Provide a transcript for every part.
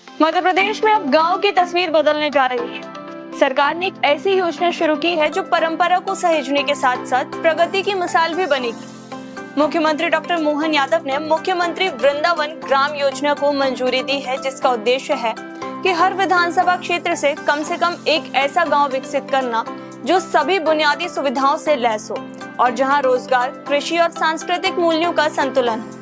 मध्य प्रदेश में अब गांव की तस्वीर बदलने जा रही है। सरकार ने एक ऐसी योजना शुरू की है जो परंपरा को सहेजने के साथ साथ प्रगति की मिसाल भी बनेगी। मुख्यमंत्री डॉक्टर मोहन यादव ने मुख्यमंत्री वृंदावन ग्राम योजना को मंजूरी दी है, जिसका उद्देश्य है कि हर विधानसभा क्षेत्र से कम एक ऐसा गांव विकसित करना जो सभी बुनियादी सुविधाओं से लैस हो और जहां रोजगार, कृषि और सांस्कृतिक मूल्यों का संतुलन हो।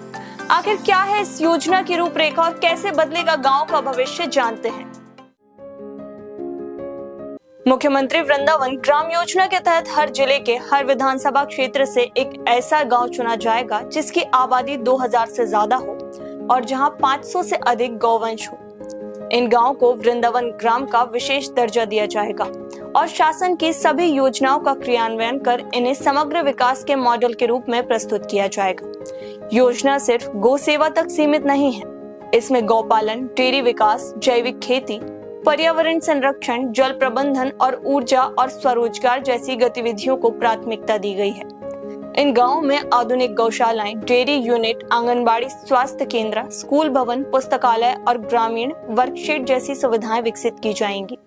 आखिर क्या है इस योजना की रूपरेखा और कैसे बदलेगा गांव का भविष्य, जानते हैं। मुख्यमंत्री वृंदावन ग्राम योजना के तहत हर जिले के हर विधानसभा क्षेत्र से एक ऐसा गांव चुना जाएगा जिसकी आबादी 2000 से ज्यादा हो और जहां 500 से अधिक गौवंश हो। इन गांव को वृंदावन ग्राम का विशेष दर्जा दिया जाएगा और शासन की सभी योजनाओं का क्रियान्वयन कर इन्हें समग्र विकास के मॉडल के रूप में प्रस्तुत किया जाएगा। योजना सिर्फ गौ सेवा तक सीमित नहीं है, इसमें गौपालन, डेयरी विकास, जैविक खेती, पर्यावरण संरक्षण, जल प्रबंधन और ऊर्जा और स्वरोजगार जैसी गतिविधियों को प्राथमिकता दी गई है। इन गांवों में आधुनिक गौशालाएं, डेयरी यूनिट, आंगनबाड़ी, स्वास्थ्य केंद्र, स्कूल भवन, पुस्तकालय और ग्रामीण वर्कशेड जैसी सुविधाएं विकसित की जाएंगी।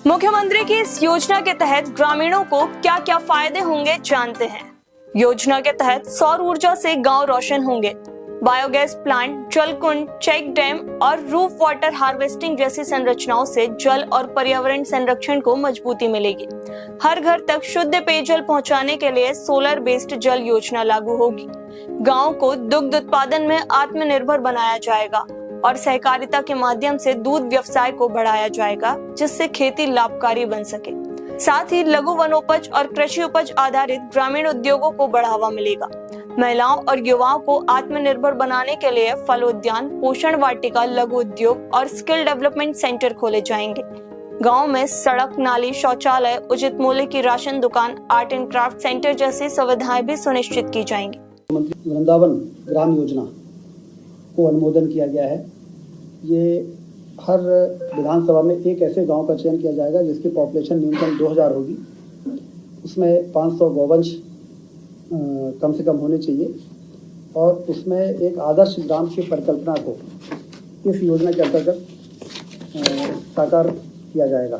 मुख्यमंत्री की इस योजना के तहत ग्रामीणों को क्या क्या फायदे होंगे, जानते हैं। योजना के तहत सौर ऊर्जा से गांव रोशन होंगे। बायोगैस प्लांट, जल कुंड, चेक डैम और रूफ वाटर हार्वेस्टिंग जैसी संरचनाओं से जल और पर्यावरण संरक्षण को मजबूती मिलेगी। हर घर तक शुद्ध पेयजल पहुंचाने के लिए सोलर बेस्ड जल योजना लागू होगी। गांव को दुग्ध उत्पादन में आत्मनिर्भर बनाया जाएगा और सहकारिता के माध्यम से दूध व्यवसाय को बढ़ाया जाएगा, जिससे खेती लाभकारी बन सके। साथ ही लघु वनोपज और कृषि उपज आधारित ग्रामीण उद्योगों को बढ़ावा मिलेगा। महिलाओं और युवाओं को आत्मनिर्भर बनाने के लिए फल उद्यान, पोषण वाटिका, लघु उद्योग और स्किल डेवलपमेंट सेंटर खोले जाएंगे। गांव में सड़क, नाली, शौचालय, उचित मूल्य की राशन दुकान, आर्ट एंड क्राफ्ट सेंटर जैसी सुविधाएं भी सुनिश्चित की जाएंगी। मुख्यमंत्री वृंदावन ग्राम योजना को अनुमोदन किया गया है। ये हर विधानसभा में एक ऐसे गांव का चयन किया जाएगा जिसकी पॉपुलेशन न्यूनतम 2000 होगी। उसमें 500 गौवंश कम से कम होने चाहिए और उसमें एक आदर्श ग्राम की परिकल्पना को इस योजना के अंतर्गत साकार किया जाएगा।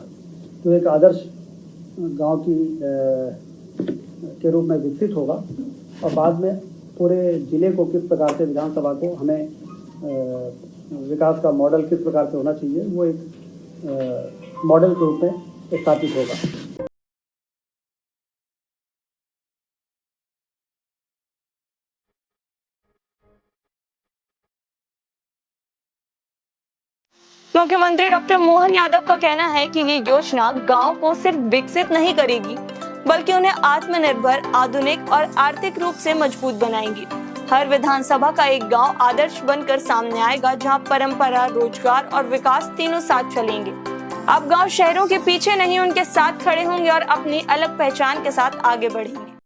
तो एक आदर्श गांव की के रूप में विकसित होगा और बाद में पूरे जिले को किस प्रकार से विधानसभा को हमें विकास का मॉडल किस प्रकार से होना चाहिए, वो एक मॉडल के रूप में स्थापित होगा। मुख्यमंत्री डॉक्टर मोहन यादव का कहना है कि ये योजना गांव को सिर्फ विकसित नहीं करेगी, बल्कि उन्हें आत्मनिर्भर, आधुनिक और आर्थिक रूप से मजबूत बनाएंगी। हर विधानसभा का एक गांव आदर्श बनकर सामने आएगा, जहां परंपरा, रोजगार और विकास तीनों साथ चलेंगे। अब गांव शहरों के पीछे नहीं, उनके साथ खड़े होंगे और अपनी अलग पहचान के साथ आगे बढ़ेंगे।